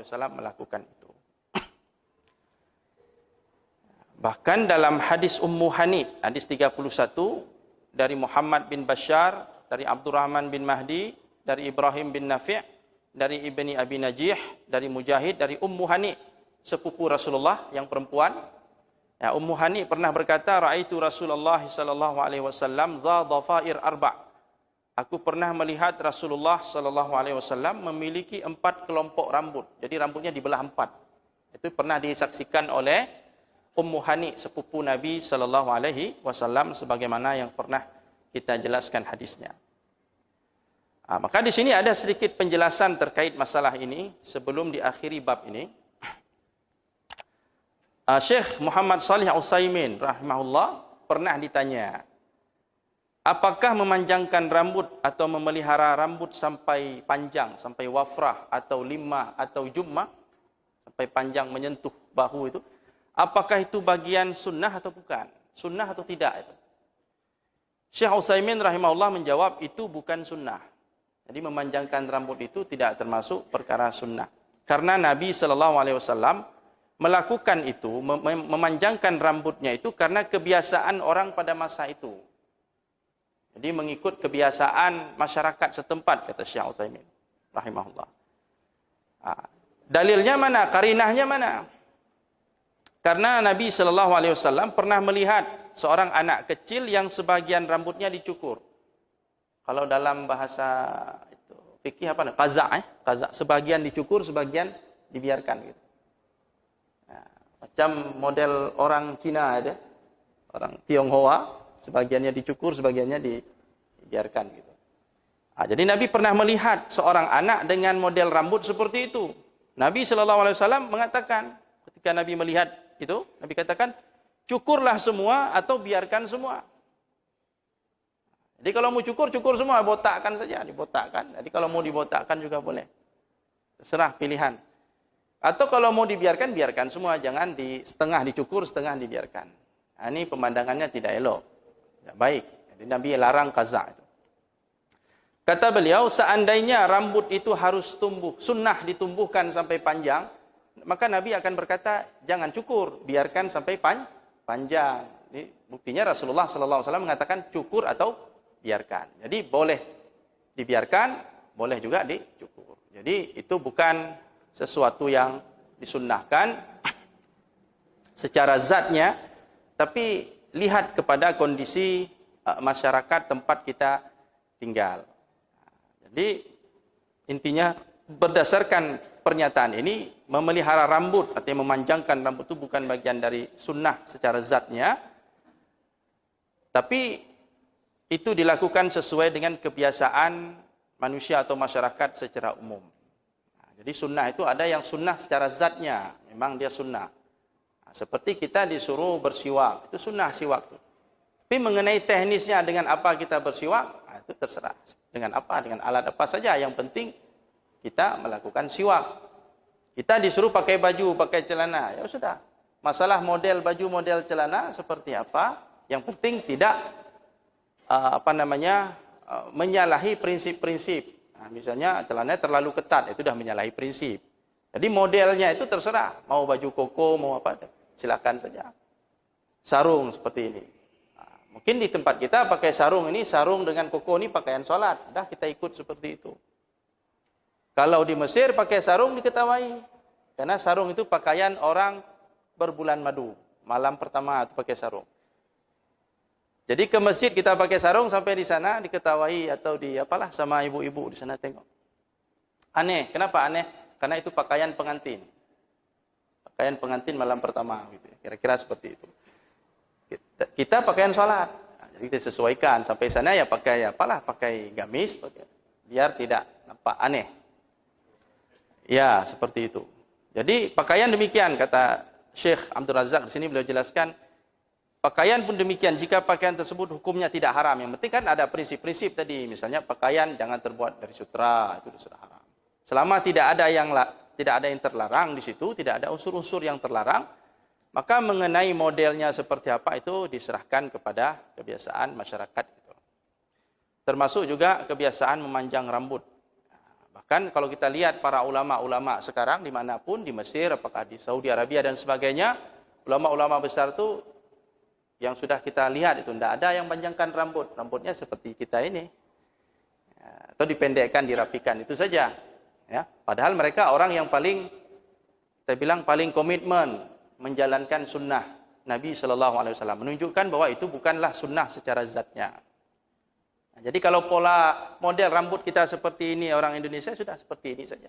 melakukan itu. Bahkan dalam hadis Ummu Hani, hadis 31 dari Muhammad bin Bashar, dari Abdurrahman bin Mahdi, dari Ibrahim bin Nafi', dari Ibni Abi Najih, dari Mujahid, dari Ummu Hani, sepupu Rasulullah yang perempuan. Ya, Ummu Hani pernah berkata, "Ra'aitu Rasulullah sallallahu alaihi wasallam dha dhafair arba'." Aku pernah melihat Rasulullah sallallahu alaihi wasallam memiliki 4 kelompok rambut. Jadi rambutnya dibelah 4. Itu pernah disaksikan oleh Ummu Hani, sepupu Nabi sallallahu alaihi wasallam, sebagaimana yang pernah kita jelaskan hadisnya. Maka di sini ada sedikit penjelasan terkait masalah ini sebelum diakhiri bab ini. Syekh Muhammad Shalih Al-Utsaimin rahimahullah pernah ditanya, apakah memanjangkan rambut atau memelihara rambut sampai panjang, sampai wafrah atau limah atau jummah, sampai panjang menyentuh bahu itu, apakah itu bagian sunnah atau bukan? Sunnah atau tidak itu? Syekh Utsaimin rahimahullah menjawab, itu bukan sunnah. Jadi memanjangkan rambut itu tidak termasuk perkara sunnah. Karena Nabi SAW melakukan itu, memanjangkan rambutnya itu karena kebiasaan orang pada masa itu. Jadi mengikut kebiasaan masyarakat setempat, kata Syekh Utsaimin rahimahullah. Dalilnya mana? Karinahnya mana? Karena Nabi SAW pernah melihat seorang anak kecil yang sebagian rambutnya dicukur. Kalau dalam bahasa itu fikih apa? Qaza, sebagian dicukur, sebagian dibiarkan gitu. Nah, macam model orang Cina ada, orang Tionghoa, sebagiannya dicukur, sebagiannya dibiarkan gitu. Jadi Nabi pernah melihat seorang anak dengan model rambut seperti itu. Nabi SAW mengatakan, ketika Nabi melihat itu, Nabi katakan, cukurlah semua atau biarkan semua. Jadi kalau mau cukur, cukur semua, botakkan saja, dibotakkan. Jadi kalau mau dibotakkan juga boleh. Terserah pilihan. Atau kalau mau dibiarkan, biarkan semua, jangan setengah dicukur, setengah dibiarkan. Nah, ini pemandangannya tidak elok. Tidak baik. Jadi Nabi larang qaza itu. Kata beliau, seandainya rambut itu harus tumbuh, sunnah ditumbuhkan sampai panjang, maka Nabi akan berkata, jangan cukur, biarkan sampai panjang. Jadi, buktinya Rasulullah SAW mengatakan cukur atau biarkan. Jadi boleh dibiarkan, boleh juga dicukur. Jadi itu bukan sesuatu yang disunnahkan secara zatnya, tapi lihat kepada kondisi masyarakat tempat kita tinggal. Jadi intinya berdasarkan pernyataan ini, memelihara rambut atau memanjangkan rambut itu bukan bagian dari sunnah secara zatnya, tapi itu dilakukan sesuai dengan kebiasaan manusia atau masyarakat secara umum. Jadi sunnah itu ada yang sunnah secara zatnya, memang dia sunnah. Seperti kita disuruh bersiwak, itu sunnah siwak itu. Tapi mengenai teknisnya dengan apa kita bersiwak, itu terserah. Dengan apa, dengan alat apa saja, yang penting kita melakukan siwak. Kita disuruh pakai baju, pakai celana, ya sudah. Masalah model baju, model celana seperti apa, yang penting tidak menyalahi prinsip-prinsip. Nah, misalnya celananya terlalu ketat, itu sudah menyalahi prinsip. Jadi modelnya itu terserah, mau baju koko, mau apa, silakan saja. Sarung seperti ini. Nah, mungkin di tempat kita pakai sarung ini, sarung dengan koko ini pakaian sholat, dah kita ikut seperti itu. Kalau di Mesir pakai sarung diketahui, karena sarung itu pakaian orang berbulan madu, malam pertama itu pakai sarung. Jadi ke masjid kita pakai sarung sampai di sana diketahui atau sama ibu-ibu di sana tengok. Aneh, kenapa aneh? Karena itu pakaian pengantin. Pakaian pengantin malam pertama gitu. Kira-kira seperti itu. Kita pakaian sholat. Nah, jadi kita sesuaikan sampai sana ya pakai gamis, biar tidak nampak aneh. Ya, seperti itu. Jadi pakaian demikian kata Syekh Abdul Razak di sini beliau jelaskan, pakaian pun demikian, jika pakaian tersebut hukumnya tidak haram. Yang penting kan ada prinsip-prinsip tadi, misalnya pakaian jangan terbuat dari sutra, itu sudah haram. Selama tidak ada yang terlarang di situ, tidak ada unsur-unsur yang terlarang, maka mengenai modelnya seperti apa itu diserahkan kepada kebiasaan masyarakat itu. Termasuk juga kebiasaan memanjang rambut. Bahkan kalau kita lihat para ulama-ulama sekarang dimanapun, di Mesir, apakah di Saudi Arabia dan sebagainya, ulama-ulama besar itu yang sudah kita lihat itu tidak ada yang panjangkan rambutnya seperti kita ini, atau dipendekkan, dirapikan, itu saja. Ya, padahal mereka orang yang paling, saya bilang paling komitmen menjalankan sunnah Nabi Sallallahu Alaihi Wasallam, menunjukkan bahwa itu bukanlah sunnah secara zatnya. Nah, jadi kalau pola model rambut kita seperti ini, orang Indonesia sudah seperti ini saja,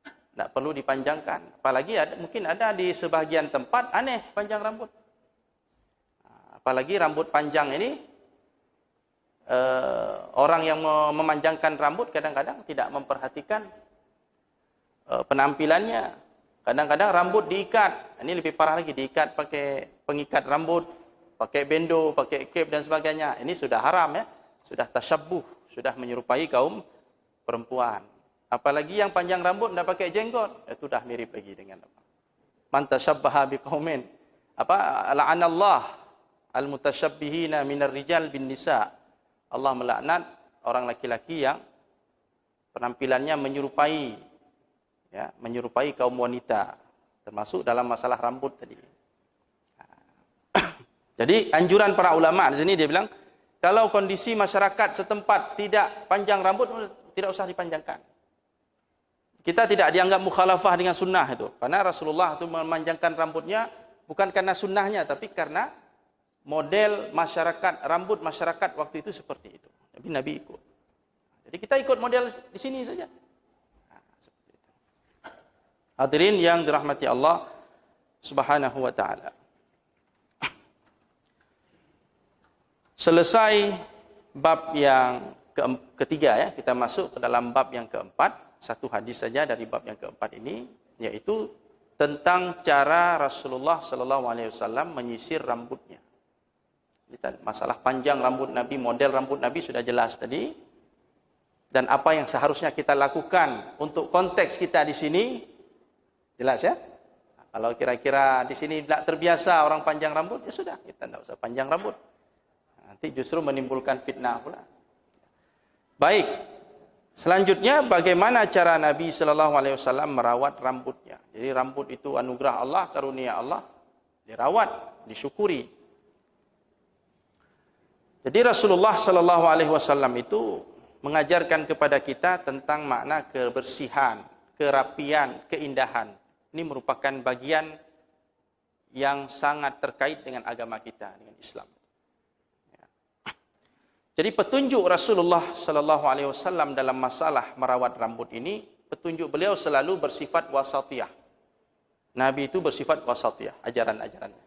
tidak perlu dipanjangkan. Apalagi mungkin ada di sebagian tempat aneh panjang rambut. Apalagi rambut panjang ini, orang yang memanjangkan rambut kadang-kadang tidak memperhatikan penampilannya. Kadang-kadang rambut diikat, ini lebih parah lagi, diikat pakai pengikat rambut, pakai bendo, pakai cape dan sebagainya. Ini sudah haram ya, sudah tasyabbuh, sudah menyerupai kaum perempuan. Apalagi yang panjang rambut tidak pakai jenggot, itu dah mirip lagi dengan apa? Man tasyabbaha biqaumin, apa? La'anallah al-mutasyabbihina minar rijal bin nisa. Allah melaknat orang laki-laki yang penampilannya menyerupai kaum wanita, termasuk dalam masalah rambut tadi. Jadi anjuran para ulama di sini dia bilang, kalau kondisi masyarakat setempat tidak panjang rambut, tidak usah dipanjangkan. Kita tidak dianggap mukhalafah dengan sunnah itu, karena Rasulullah itu memanjangkan rambutnya bukan karena sunnahnya, tapi karena model masyarakat, rambut masyarakat waktu itu seperti itu. Tapi Nabi ikut. Jadi kita ikut model di sini saja. Hadirin yang dirahmati Allah Subhanahu wa taala. Selesai bab yang ketiga ya, kita masuk ke dalam bab yang keempat. Satu hadis saja dari bab yang keempat ini, yaitu tentang cara Rasulullah sallallahu alaihi wasallam menyisir rambutnya. Masalah panjang rambut Nabi, model rambut Nabi sudah jelas tadi. Dan apa yang seharusnya kita lakukan untuk konteks kita di sini jelas ya. Kalau kira-kira di sini tidak terbiasa orang panjang rambut, ya sudah, kita tidak usah panjang rambut. Nanti justru menimbulkan fitnah pula. Baik, selanjutnya bagaimana cara Nabi Sallallahu Alaihi Wasallam merawat rambutnya. Jadi rambut itu anugerah Allah, karunia Allah, dirawat, disyukuri. Jadi Rasulullah Sallallahu Alaihi Wasallam itu mengajarkan kepada kita tentang makna kebersihan, kerapian, keindahan. Ini merupakan bagian yang sangat terkait dengan agama kita, dengan Islam. Jadi petunjuk Rasulullah Sallallahu Alaihi Wasallam dalam masalah merawat rambut ini, petunjuk beliau selalu bersifat wasatiyah. Nabi itu bersifat wasatiyah, ajaran-ajarannya.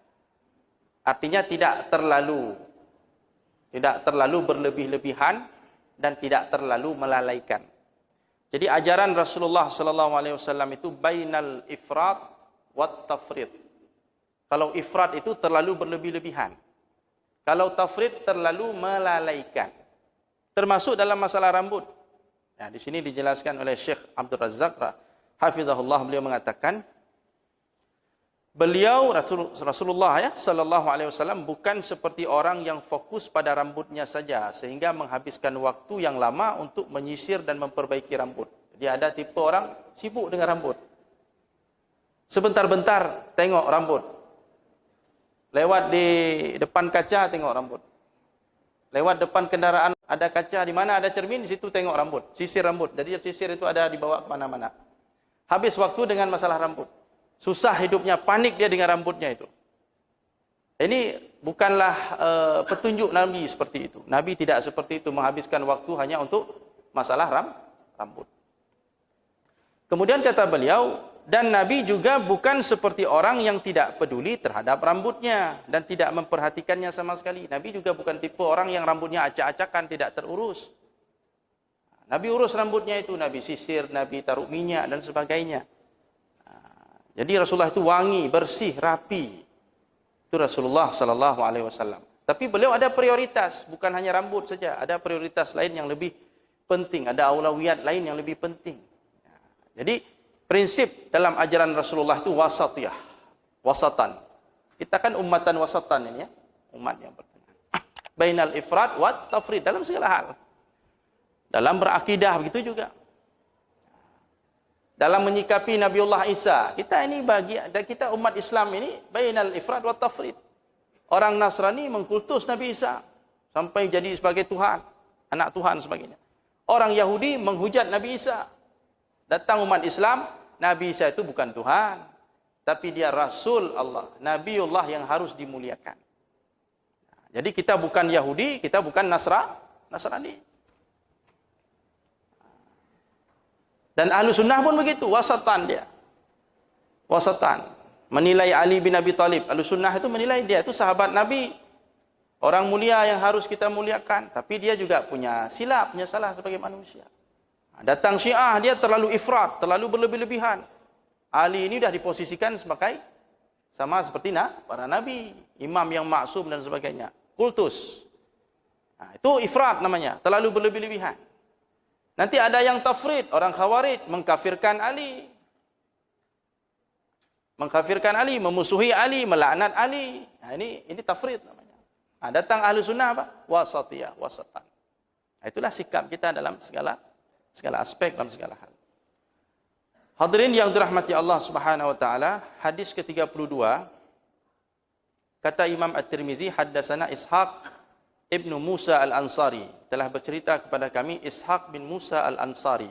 Artinya tidak terlalu berlebih-lebihan dan tidak terlalu melalaikan. Jadi ajaran Rasulullah Sallallahu Alaihi Wasallam itu bainal ifrat wat tafrid. Kalau ifrat itu terlalu berlebih-lebihan. Kalau tafrid terlalu melalaikan. Termasuk dalam masalah rambut. Nah, di sini dijelaskan oleh Syekh Abdul Razzaq hafizahullah, beliau mengatakan beliau Rasulullah sallallahu alaihi wasallam bukan seperti orang yang fokus pada rambutnya saja sehingga menghabiskan waktu yang lama untuk menyisir dan memperbaiki rambut. Jadi ada tipe orang sibuk dengan rambut. Sebentar-bentar tengok rambut. Lewat di depan kaca tengok rambut. Lewat depan kendaraan ada kaca, di mana ada cermin, di situ tengok rambut, sisir rambut. Jadi sisir itu ada dibawa ke mana-mana. Habis waktu dengan masalah rambut. Susah hidupnya, panik dia dengan rambutnya itu. Ini bukanlah petunjuk Nabi seperti itu. Nabi tidak seperti itu, menghabiskan waktu hanya untuk masalah rambut. Kemudian kata beliau, dan Nabi juga bukan seperti orang yang tidak peduli terhadap rambutnya dan tidak memperhatikannya sama sekali. Nabi juga bukan tipe orang yang rambutnya acak-acakan, tidak terurus. Nabi urus rambutnya itu, Nabi sisir, Nabi taruh minyak dan sebagainya. Jadi Rasulullah itu wangi, bersih, rapi. Itu Rasulullah sallallahu alaihi wasallam. Tapi beliau ada prioritas, bukan hanya rambut saja, ada prioritas lain yang lebih penting, ada aulawiyat lain yang lebih penting. Jadi prinsip dalam ajaran Rasulullah itu wasatiyah, wasatan. Kita kan ummatan wasatan ini ya, umat yang bertengah. Bainal ifrat wat tafrid dalam segala hal. Dalam berakidah begitu juga. dalam menyikapi Nabiullah Isa. Kita ini kita umat Islam ini bainal ifrat wa tafrid. Orang Nasrani mengkultus Nabi Isa sampai jadi sebagai Tuhan, anak Tuhan sebagainya. Orang Yahudi menghujat Nabi Isa. Datang umat Islam, Nabi Isa itu bukan Tuhan, tapi dia Rasul Allah, Nabiullah yang harus dimuliakan. Jadi kita bukan Yahudi, kita bukan Nasrani. Dan Ahlu Sunnah pun begitu, wasatan dia. Wasatan. Menilai Ali bin Abi Thalib. Ahlu Sunnah itu menilai dia itu sahabat Nabi. Orang mulia yang harus kita muliakan. Tapi dia juga punya silap, punya salah sebagai manusia. Datang Syiah, dia terlalu ifrat, terlalu berlebih-lebihan. Ali ini sudah diposisikan sebagai sama seperti para Nabi. Imam yang maksum dan sebagainya. Kultus. Nah, itu ifrat namanya, terlalu berlebih-lebihan. Nanti ada yang tafrid, orang Khawarij mengkafirkan Ali. Mengkafirkan Ali, memusuhi Ali, melaknat Ali. Nah, ini tafrid namanya. Nah, datang Ahlu Sunnah apa? Wasatiyah, wasatan. Nah, itulah sikap kita dalam segala aspek, dalam segala hal. Hadirin yang dirahmati Allah Subhanahu wa taala, hadis ke-32 kata Imam At-Tirmizi, haddatsana Ishaq Ibnu Musa Al-Ansari, telah bercerita kepada kami Ishaq bin Musa Al-Ansari.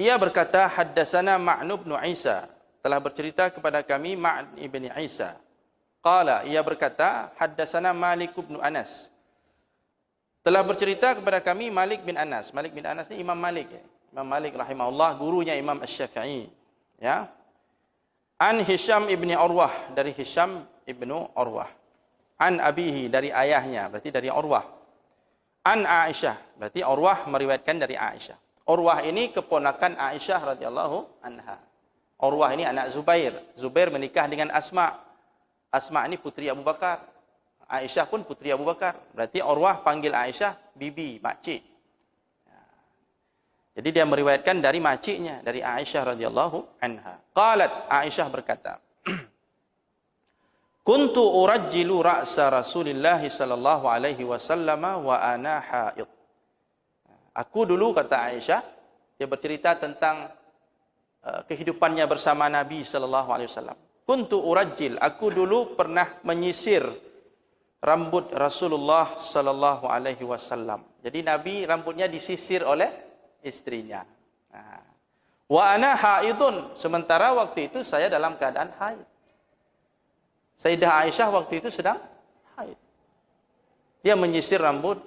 Ia berkata, haddatsana Ma'n bin Isa, telah bercerita kepada kami Ma'n ibn Isa. Qala, ia berkata, haddatsana Malik bin Anas, telah bercerita kepada kami Malik bin Anas. Malik bin Anas ni Imam Malik, ya. Imam Malik rahimahullah, gurunya Imam Asy-Syafi'i, ya. An Hisham ibni Urwah, dari Hisham ibnu Urwah. An abihi, dari ayahnya, berarti dari Urwah. An Aisyah, berarti Urwah meriwayatkan dari Aisyah. Urwah ini keponakan Aisyah radhiyallahu anha. Urwah ini anak Zubair. Zubair menikah dengan Asma. Asma ini putri Abu Bakar. Aisyah pun putri Abu Bakar. Berarti Urwah panggil Aisyah bibi, makcik. Jadi dia meriwayatkan dari makciknya, dari Aisyah radhiyallahu anha. Qalat, Aisyah berkata, kuntu urajjilu ra'sa Rasulillah sallallahu alaihi wasallam wa ana haid. Aku dulu, kata Aisyah, dia bercerita tentang kehidupannya bersama Nabi sallallahu alaihi wasallam. Kuntu urajjil, aku dulu pernah menyisir rambut Rasulullah sallallahu alaihi wasallam. Jadi Nabi rambutnya disisir oleh istrinya. Wa ana haidun, sementara waktu itu saya dalam keadaan haid. Sayyidah Aisyah waktu itu sedang haid. Dia menyisir rambut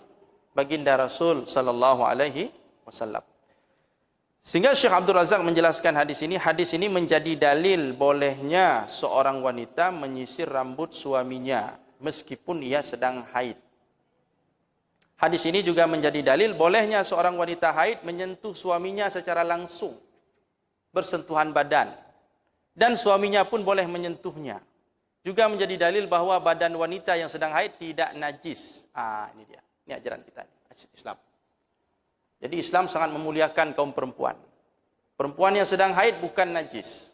baginda Rasul sallallahu alaihi wasallam. Sehingga Syekh Abdul Razak menjelaskan hadis ini menjadi dalil bolehnya seorang wanita menyisir rambut suaminya meskipun ia sedang haid. Hadis ini juga menjadi dalil bolehnya seorang wanita haid menyentuh suaminya secara langsung, bersentuhan badan, dan suaminya pun boleh menyentuhnya. Juga menjadi dalil bahwa badan wanita yang sedang haid tidak najis. Ini dia. Ini ajaran kita, Islam. Jadi Islam sangat memuliakan kaum perempuan. Perempuan yang sedang haid bukan najis.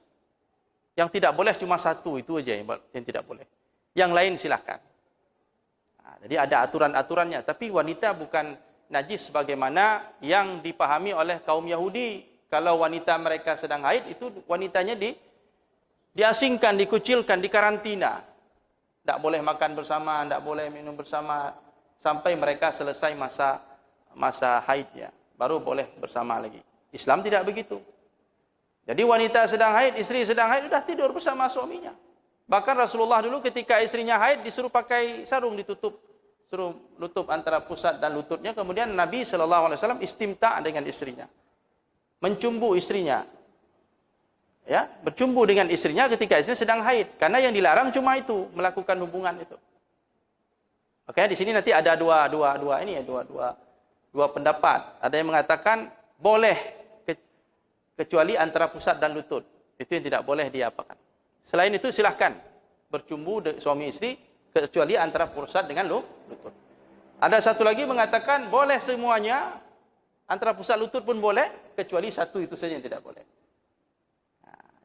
Yang tidak boleh cuma satu, itu aja yang tidak boleh. Yang lain silahkan. Jadi ada aturan-aturannya. Tapi wanita bukan najis sebagaimana yang dipahami oleh kaum Yahudi. Kalau wanita mereka sedang haid, itu wanitanya diasingkan, dikucilkan, dikarantina. Tidak boleh makan bersama, tidak boleh minum bersama, sampai mereka selesai masa haidnya. Baru boleh bersama lagi. Islam tidak begitu. Jadi wanita sedang haid, istri sedang haid, sudah tidur bersama suaminya. Bahkan Rasulullah dulu ketika istrinya haid, disuruh pakai sarung ditutup. Suruh nutup antara pusat dan lututnya. Kemudian Nabi SAW istimta' dengan istrinya. Mencumbu istrinya. Ya, bercumbu dengan istrinya ketika istrinya sedang haid, karena yang dilarang cuma itu, melakukan hubungan itu. Makanya di sini nanti ada dua pendapat. Ada yang mengatakan boleh kecuali antara pusat dan lutut. Itu yang tidak boleh diapakan. Selain itu silahkan bercumbu suami istri kecuali antara pusat dengan lutut. Ada satu lagi mengatakan boleh semuanya, antara pusat lutut pun boleh, kecuali satu itu saja yang tidak boleh.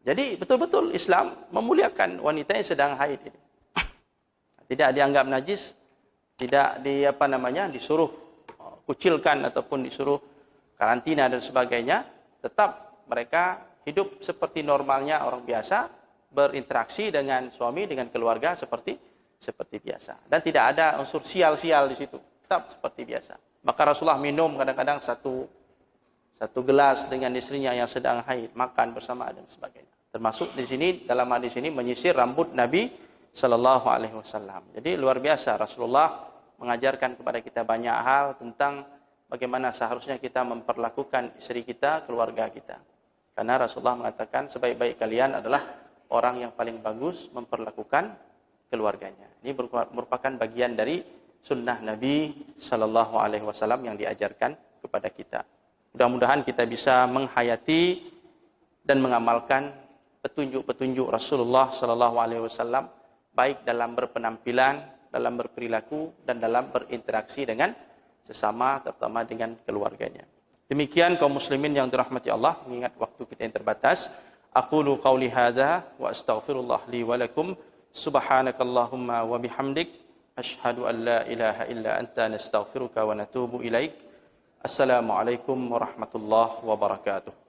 Jadi betul-betul Islam memuliakan wanita yang sedang haid ini. Tidak dianggap najis, tidak disuruh kucilkan ataupun disuruh karantina dan sebagainya. Tetap mereka hidup seperti normalnya orang biasa, berinteraksi dengan suami, dengan keluarga seperti biasa. Dan tidak ada unsur sial-sial di situ, tetap seperti biasa. Maka Rasulullah minum kadang-kadang satu gelas dengan istrinya yang sedang haid, makan bersama dan sebagainya. Termasuk di sini, dalam hadis ini menyisir rambut Nabi Sallallahu Alaihi Wasallam. Jadi luar biasa Rasulullah mengajarkan kepada kita banyak hal tentang bagaimana seharusnya kita memperlakukan istri kita, keluarga kita. Karena Rasulullah mengatakan sebaik-baik kalian adalah orang yang paling bagus memperlakukan keluarganya. Ini merupakan bagian dari sunnah Nabi Sallallahu Alaihi Wasallam yang diajarkan kepada kita. Mudah-mudahan kita bisa menghayati dan mengamalkan petunjuk-petunjuk Rasulullah Sallallahu Alaihi Wasallam, baik dalam berpenampilan, dalam berperilaku, dan dalam berinteraksi dengan sesama, terutama dengan keluarganya. Demikian kaum muslimin yang dirahmati Allah, mengingat waktu kita yang terbatas. Aqulu qawli hadza wa astaghfirullah li wa lakum. Subhanakallahumma wa bihamdik, asyhadu an la ilaha illa anta, nastaghfiruka wa natubu ilaik. Assalamualaikum warahmatullahi wabarakatuh.